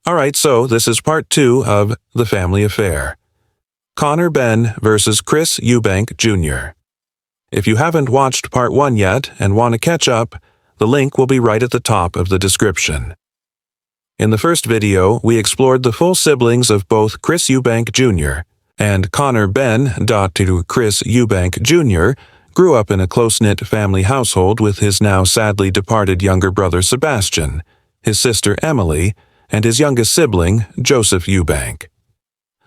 Alright, so this is part 2 of The Family Affair. Conor Benn versus Chris Eubank Jr. If you haven't watched part 1 yet and want to catch up, the link will be right at the top of the description. In the first video, we explored the full siblings of both Chris Eubank Jr. and Conor Benn. Chris Eubank Jr. grew up in a close-knit family household with his now sadly departed younger brother Sebastian, his sister Emily, and his youngest sibling, Joseph Eubank.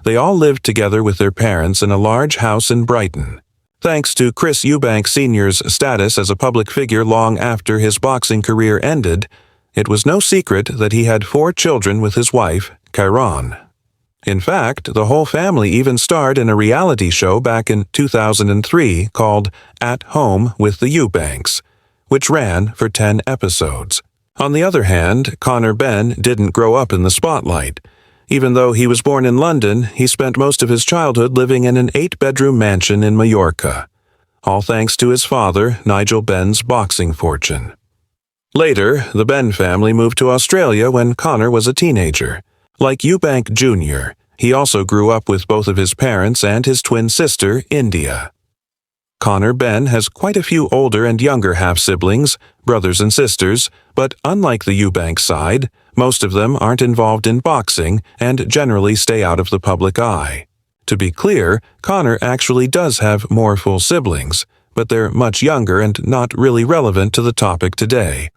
They all lived together with their parents in a large house in Brighton. Thanks to Chris Eubank Sr.'s status as a public figure long after his boxing career ended, it was no secret that he had 4 children with his wife, Chiron. In fact, the whole family even starred in a reality show back in 2003 called At Home with the Eubanks, which ran for 10 episodes. On the other hand, Conor Benn didn't grow up in the spotlight. Even though he was born in London, he spent most of his childhood living in an 8-bedroom mansion in Mallorca, all thanks to his father, Nigel Benn's boxing fortune. Later, the Benn family moved to Australia when Conor was a teenager. Like Eubank Jr., he also grew up with both of his parents and his twin sister, India. Conor Benn has quite a few older and younger half-siblings, brothers and sisters, but unlike the Eubank side, most of them aren't involved in boxing and generally stay out of the public eye. To be clear, Conor actually does have more full siblings, but they're much younger and not really relevant to the topic today.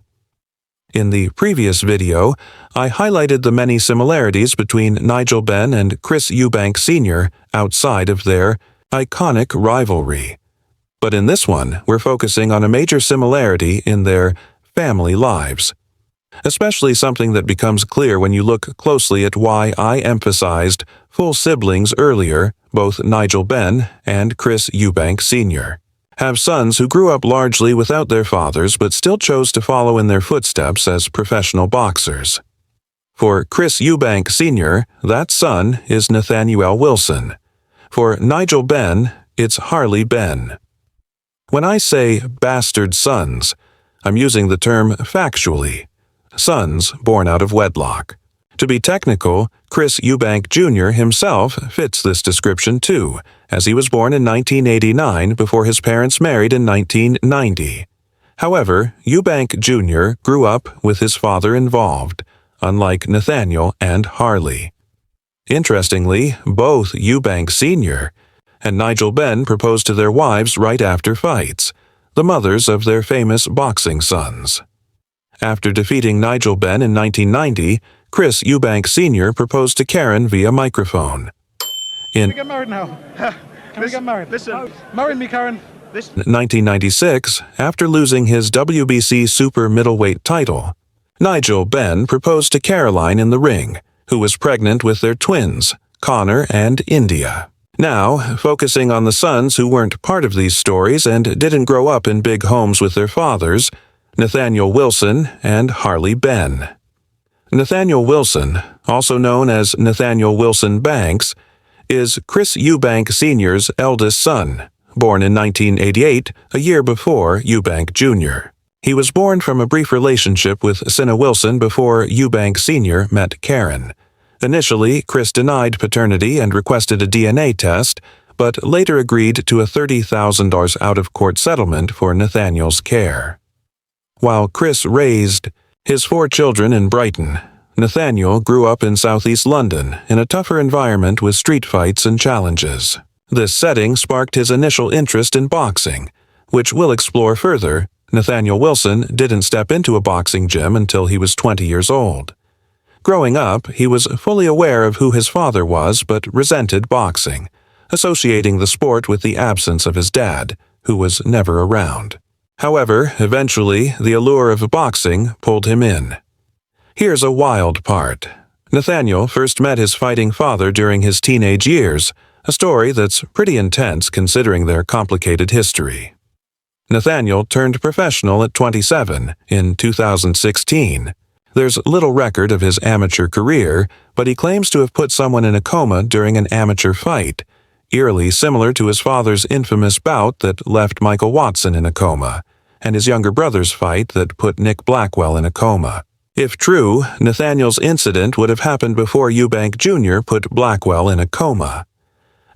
In the previous video, I highlighted the many similarities between Nigel Benn and Chris Eubank Sr. outside of their iconic rivalry. But in this one, we're focusing on a major similarity in their family lives, especially something that becomes clear when you look closely at why I emphasized full siblings earlier. Both Nigel Benn and Chris Eubank Sr. have sons who grew up largely without their fathers but still chose to follow in their footsteps as professional boxers. For Chris Eubank Sr., that son is Nathaniel Wilson. For Nigel Benn, it's Harley Benn. When I say bastard sons, I'm using the term factually, sons born out of wedlock. To be technical, Chris Eubank Jr. himself fits this description too, as he was born in 1989 before his parents married in 1990. However, Eubank Jr. grew up with his father involved, unlike Nathaniel and Harley. Interestingly, both Eubank Sr. and Nigel Benn proposed to their wives right after fights, the mothers of their famous boxing sons. After defeating Nigel Benn in 1990, Chris Eubank Sr. proposed to Karen via microphone. Can we get married now? Can we get married? Listen, marry me, Karen. 1996, after losing his WBC super middleweight title, Nigel Benn proposed to Caroline in the ring, who was pregnant with their twins, Conor and India. Now, focusing on the sons who weren't part of these stories and didn't grow up in big homes with their fathers, Nathaniel Wilson and Harley Benn. Nathaniel Wilson, also known as Nathaniel Wilson Banks, is Chris Eubank Sr.'s eldest son, born in 1988, a year before Eubank Jr. He was born from a brief relationship with Cinna Wilson before Eubank Sr. met Karen. Initially, Chris denied paternity and requested a DNA test, but later agreed to a $30,000 out-of-court settlement for Nathaniel's care. While Chris raised his 4 children in Brighton, Nathaniel grew up in southeast London in a tougher environment with street fights and challenges. This setting sparked his initial interest in boxing, which we'll explore further. Nathaniel Wilson didn't step into a boxing gym until he was 20 years old. Growing up, he was fully aware of who his father was but resented boxing, associating the sport with the absence of his dad, who was never around. However, eventually, the allure of boxing pulled him in. Here's a wild part. Nathaniel first met his fighting father during his teenage years, a story that's pretty intense considering their complicated history. Nathaniel turned professional at 27 in 2016. There's little record of his amateur career, but he claims to have put someone in a coma during an amateur fight, eerily similar to his father's infamous bout that left Michael Watson in a coma, and his younger brother's fight that put Nick Blackwell in a coma. If true, Nathaniel's incident would have happened before Eubank Jr. put Blackwell in a coma.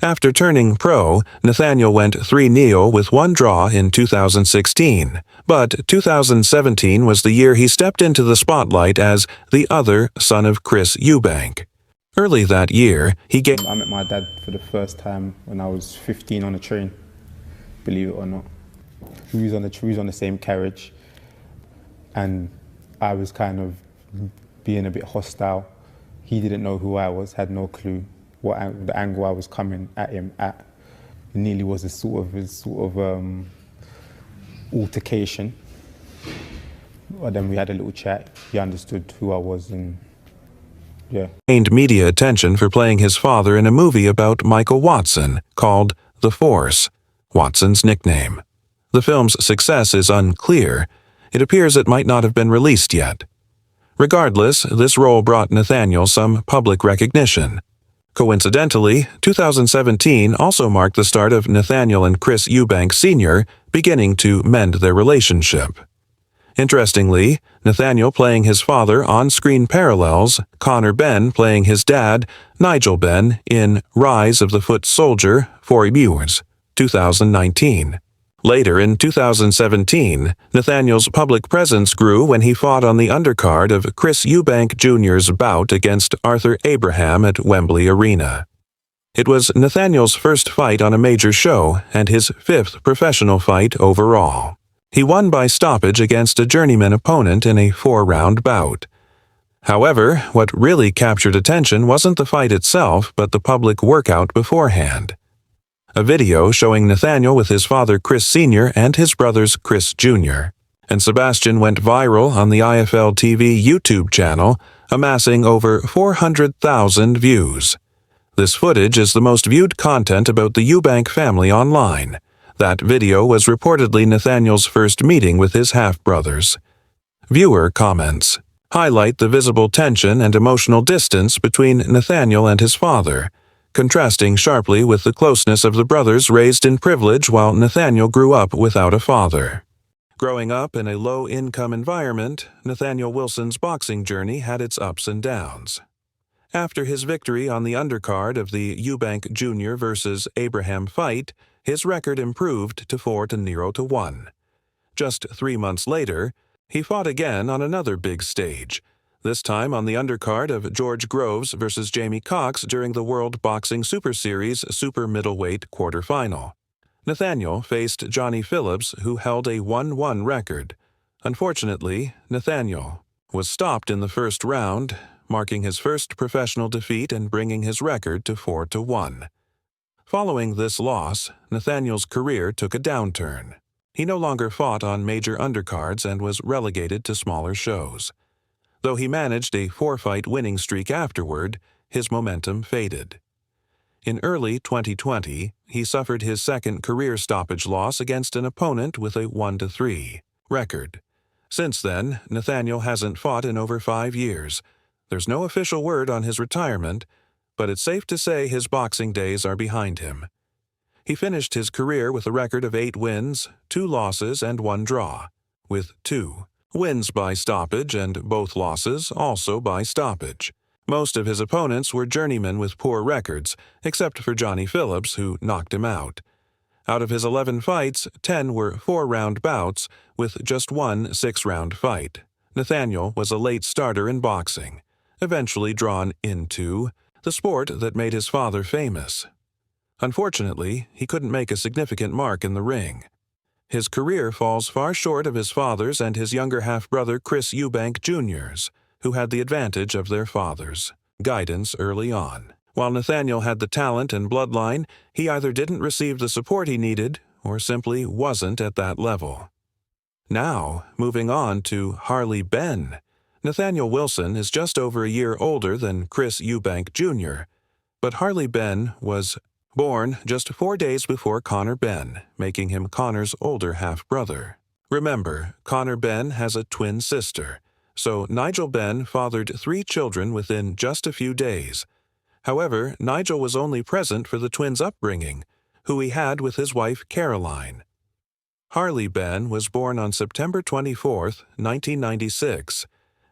After turning pro, Nathaniel went 3-0 with 1 draw in 2016, but 2017 was the year he stepped into the spotlight as the other son of Chris Eubank. Early that year, he I met my dad for the first time when I was 15 on a train, believe it or not. We was on the same carriage, and I was kind of being a bit hostile. He didn't know who I was, had no clue the angle I was coming at him at. It nearly was a sort of altercation. But then we had a little chat. He understood who I was, and yeah. Gained media attention for playing his father in a movie about Michael Watson called The Force, Watson's nickname. The film's success is unclear. It appears it might not have been released yet. Regardless, this role brought Nathaniel some public recognition. Coincidentally, 2017 also marked the start of Nathaniel and Chris Eubank Sr. beginning to mend their relationship. Interestingly, Nathaniel playing his father on-screen parallels Conor Benn playing his dad, Nigel Benn, in Rise of the Foot Soldier, 4 years, 2019. Later in 2017, Nathaniel's public presence grew when he fought on the undercard of Chris Eubank Jr.'s bout against Arthur Abraham at Wembley Arena. It was Nathaniel's first fight on a major show and his 5th professional fight overall. He won by stoppage against a journeyman opponent in a 4-round bout. However, what really captured attention wasn't the fight itself, but the public workout beforehand. A video showing Nathaniel with his father Chris Sr. and his brothers Chris Jr. and Sebastian went viral on the IFL TV YouTube channel, amassing over 400,000 views. This footage is the most viewed content about the Eubank family online. That video was reportedly Nathaniel's first meeting with his half-brothers. Viewer comments highlight the visible tension and emotional distance between Nathaniel and his father, contrasting sharply with the closeness of the brothers raised in privilege while Nathaniel grew up without a father. Growing up in a low-income environment, Nathaniel Wilson's boxing journey had its ups and downs. After his victory on the undercard of the Eubank Jr. versus Abraham fight, his record improved to 4-0-1. Just 3 months later, he fought again on another big stage, this time on the undercard of George Groves versus Jamie Cox during the World Boxing Super Series Super Middleweight quarterfinal. Nathaniel faced Johnny Phillips, who held a 1-1 record. Unfortunately, Nathaniel was stopped in the first round, marking his first professional defeat and bringing his record to 4-1. Following this loss, Nathaniel's career took a downturn. He no longer fought on major undercards and was relegated to smaller shows. Though he managed a 4-fight winning streak afterward, his momentum faded. In early 2020, he suffered his second career stoppage loss against an opponent with a 1-3 record. Since then, Nathaniel hasn't fought in over 5 years. There's no official word on his retirement, but it's safe to say his boxing days are behind him. He finished his career with a record of 8 wins, 2 losses, and 1 draw, with 2 wins by stoppage and both losses also by stoppage. Most of his opponents were journeymen with poor records, except for Johnny Phillips, who knocked him out. Out of his 11 fights, 10 were 4-round bouts, with just 1 6-round fight. Nathaniel was a late starter in boxing, eventually drawn into the sport that made his father famous. Unfortunately, he couldn't make a significant mark in the ring. His career falls far short of his father's and his younger half-brother Chris Eubank Jr.'s, who had the advantage of their father's guidance early on. While Nathaniel had the talent and bloodline, he either didn't receive the support he needed or simply wasn't at that level. Now, moving on to Harley Benn. Nathaniel Wilson is just over a year older than Chris Eubank Jr., but Harley Benn was born just 4 days before Conor Benn, making him Conor's older half-brother. Remember, Conor Benn has a twin sister, so Nigel Benn fathered 3 children within just a few days. However, Nigel was only present for the twins' upbringing, who he had with his wife Caroline. Harley Benn was born on September 24, 1996,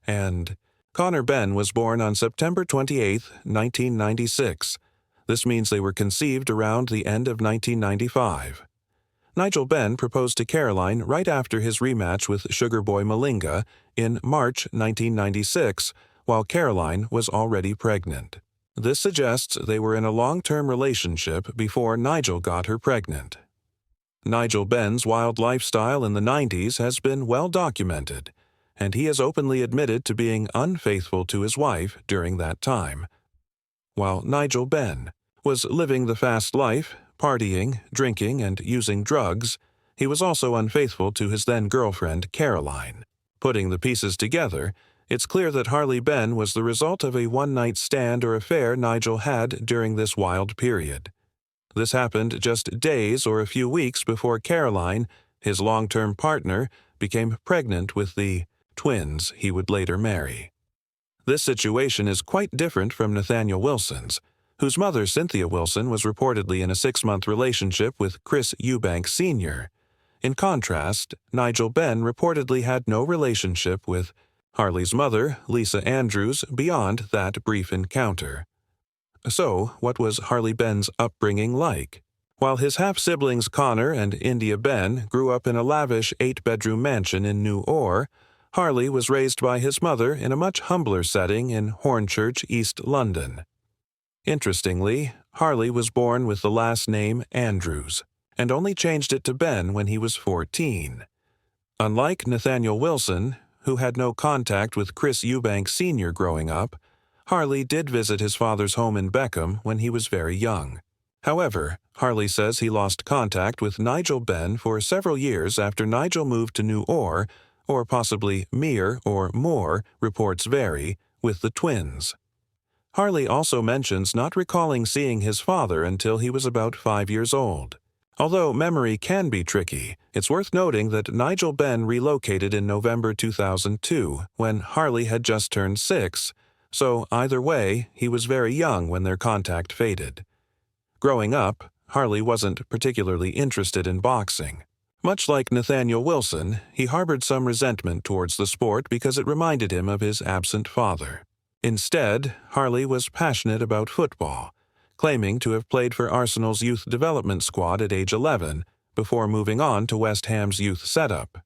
and Connor Benn was born on September 28, 1996. This means they were conceived around the end of 1995. Nigel Benn proposed to Caroline right after his rematch with Sugar Boy Malinga in March 1996, while Caroline was already pregnant. This suggests they were in a long-term relationship before Nigel got her pregnant. Nigel Benn's wild lifestyle in the 90s has been well documented, and he has openly admitted to being unfaithful to his wife during that time. While Nigel Benn was living the fast life, partying, drinking, and using drugs, he was also unfaithful to his then-girlfriend Caroline. Putting the pieces together, it's clear that Harley Benn was the result of a one-night stand or affair Nigel had during this wild period. This happened just days or a few weeks before Caroline, his long-term partner, became pregnant with the twins he would later marry. This situation is quite different from Nathaniel Wilson's, whose mother, Cynthia Wilson, was reportedly in a 6-month relationship with Chris Eubank Sr. In contrast, Nigel Benn reportedly had no relationship with Harley's mother, Lisa Andrews, beyond that brief encounter. So, what was Harley Benn's upbringing like? While his half-siblings Connor and India Benn grew up in a lavish 8-bedroom mansion in New Orr, Harley was raised by his mother in a much humbler setting in Hornchurch, East London. Interestingly, Harley was born with the last name Andrews, and only changed it to Benn when he was 14. Unlike Nathaniel Wilson, who had no contact with Chris Eubank Sr. growing up, Harley did visit his father's home in Beckham when he was very young. However, Harley says he lost contact with Nigel Benn for several years after Nigel moved to New Orr, or possibly Mere or Moore, reports vary, with the twins. Harley also mentions not recalling seeing his father until he was about 5 years old. Although memory can be tricky, it's worth noting that Nigel Benn relocated in November 2002 when Harley had just turned 6, so either way, he was very young when their contact faded. Growing up, Harley wasn't particularly interested in boxing. Much like Nathaniel Wilson, he harbored some resentment towards the sport because it reminded him of his absent father. Instead, Harley was passionate about football, claiming to have played for Arsenal's youth development squad at age 11 before moving on to West Ham's youth setup.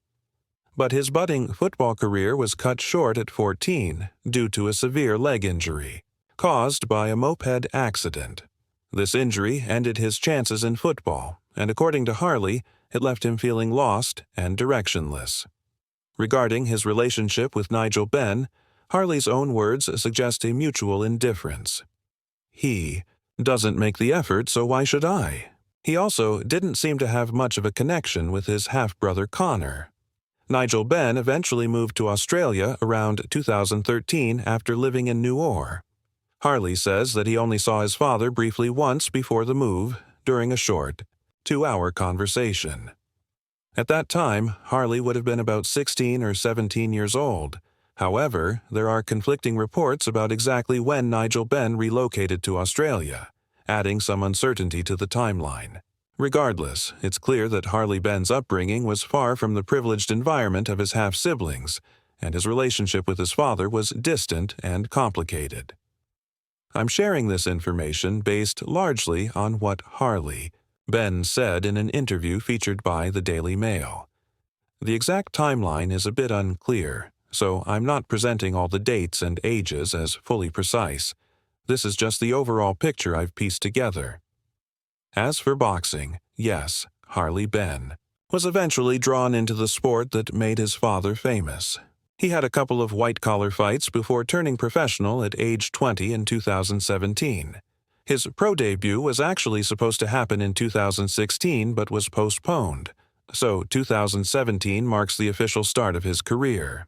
But his budding football career was cut short at 14 due to a severe leg injury, caused by a moped accident. This injury ended his chances in football, and according to Harley, it left him feeling lost and directionless. Regarding his relationship with Nigel Benn, Harley's own words suggest a mutual indifference. He doesn't make the effort, so why should I? He also didn't seem to have much of a connection with his half-brother Connor. Nigel Benn eventually moved to Australia around 2013 after living in New Orr. Harley says that he only saw his father briefly once before the move, during a short, 2-hour conversation. At that time, Harley would have been about 16 or 17 years old. However, there are conflicting reports about exactly when Nigel Benn relocated to Australia, adding some uncertainty to the timeline. Regardless, it's clear that Harley Benn's upbringing was far from the privileged environment of his half-siblings, and his relationship with his father was distant and complicated. I'm sharing this information based largely on what Harley Benn said in an interview featured by the Daily Mail. The exact timeline is a bit unclear, so I'm not presenting all the dates and ages as fully precise. This is just the overall picture I've pieced together. As for boxing, yes, Harley Benn was eventually drawn into the sport that made his father famous. He had a couple of white-collar fights before turning professional at age 20 in 2017. His pro debut was actually supposed to happen in 2016 but was postponed, so 2017 marks the official start of his career.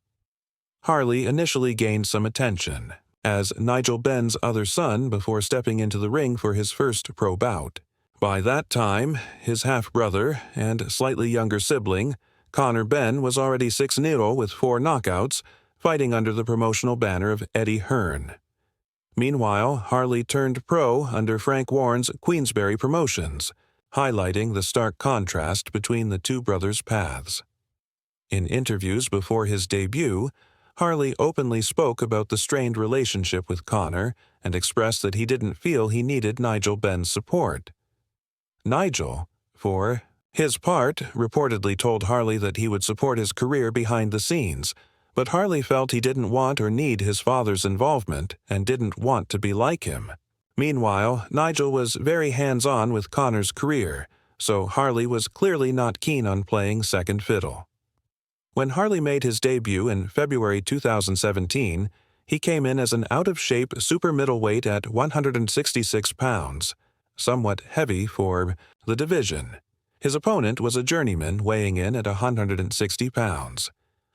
Harley initially gained some attention as Nigel Benn's other son before stepping into the ring for his first pro bout. By that time, his half-brother and slightly younger sibling, Connor Benn, was already 6-0 with 4 knockouts, fighting under the promotional banner of Eddie Hearn. Meanwhile, Harley turned pro under Frank Warren's Queensberry Promotions, highlighting the stark contrast between the two brothers' paths. In interviews before his debut, Harley openly spoke about the strained relationship with Conor and expressed that he didn't feel he needed Nigel Benn's support. Nigel, for his part, reportedly told Harley that he would support his career behind the scenes, but Harley felt he didn't want or need his father's involvement and didn't want to be like him. Meanwhile, Nigel was very hands-on with Conor's career, so Harley was clearly not keen on playing second fiddle. When Harley made his debut in February 2017, he came in as an out-of-shape super middleweight at 166 pounds, somewhat heavy for the division. His opponent was a journeyman weighing in at 160 pounds.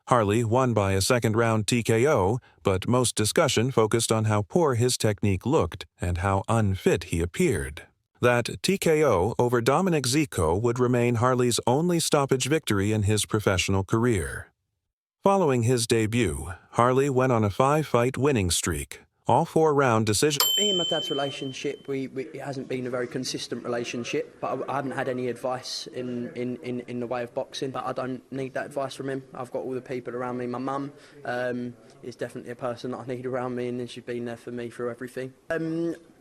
Harley won by a second-round TKO, but most discussion focused on how poor his technique looked and how unfit he appeared. That TKO over Dominic Zico would remain Harley's only stoppage victory in his professional career. Following his debut, Harley went on a 5-fight winning streak, all 4-round decision. Me and my dad's relationship, it hasn't been a very consistent relationship, but I haven't had any advice in the way of boxing. But I don't need that advice from him. I've got all the people around me. My mum is definitely a person that I need around me, and she's been there for me through everything.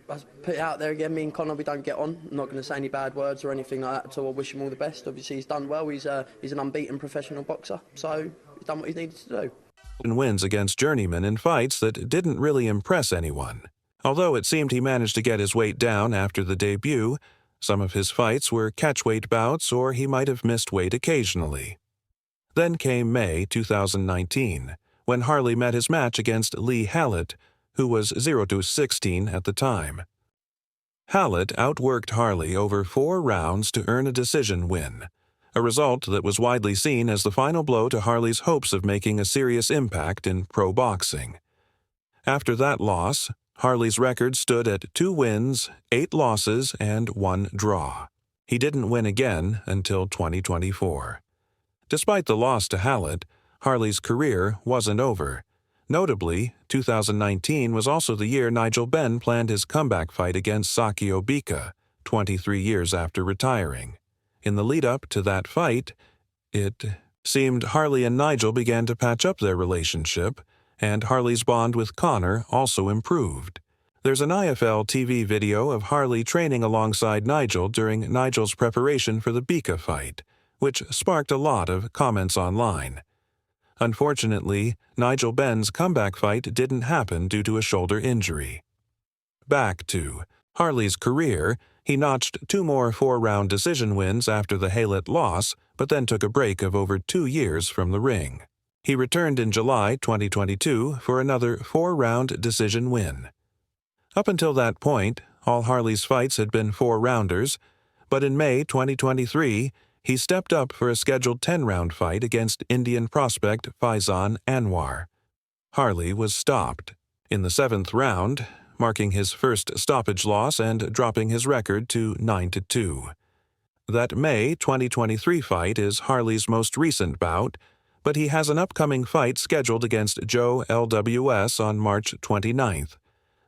I put it out there again, me and Conor, we don't get on. I'm not going to say any bad words or anything like that at all. I wish him all the best. Obviously, he's done well. He's an unbeaten professional boxer, so he's done what he needed to do. And wins against journeymen in fights that didn't really impress anyone. Although it seemed he managed to get his weight down after the debut, some of his fights were catchweight bouts or he might have missed weight occasionally. Then came May 2019, when Harley met his match against Lee Hallett, who was 0-16 at the time. Hallett outworked Harley over 4 rounds to earn a decision win, a result that was widely seen as the final blow to Harley's hopes of making a serious impact in pro boxing. After that loss, Harley's record stood at 2 wins, 8 losses, and 1 draw. He didn't win again until 2024. Despite the loss to Hallett, Harley's career wasn't over. Notably, 2019 was also the year Nigel Benn planned his comeback fight against Sakio Bika, 23 years after retiring. In the lead-up to that fight, it seemed Harley and Nigel began to patch up their relationship, and Harley's bond with Conor also improved. There's an IFL TV video of Harley training alongside Nigel during Nigel's preparation for the Bika fight, which sparked a lot of comments online. Unfortunately, Nigel Benn's comeback fight didn't happen due to a shoulder injury. Back to Harley's career, he notched 2 more 4-round decision wins after the Hallett loss, but then took a break of over 2 years from the ring. He returned in July 2022 for another 4-round decision win. Up until that point, all Harley's fights had been 4-rounders, but in May 2023, he stepped up for a scheduled 10-round fight against Indian prospect Faizan Anwar. Harley was stopped in the 7th round, marking his first stoppage loss and dropping his record to 9-2. That May 2023 fight is Harley's most recent bout, but he has an upcoming fight scheduled against Joe LWS on March 29th.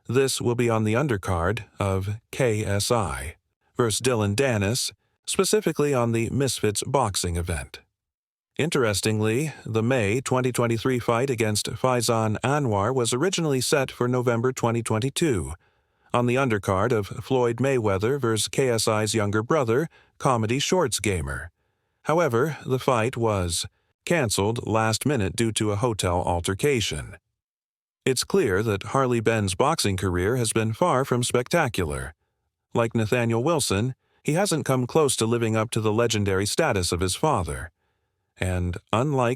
This will be on the undercard of KSI versus Dylan Dennis, specifically on the Misfits boxing event. Interestingly, the May 2023 fight against Faizan Anwar was originally set for November 2022, on the undercard of Floyd Mayweather vs. KSI's younger brother, Comedy Shorts Gamer. However, the fight was canceled last minute due to a hotel altercation. It's clear that Harley Benn's boxing career has been far from spectacular. Like Nathaniel Wilson, he hasn't come close to living up to the legendary status of his father. And unlike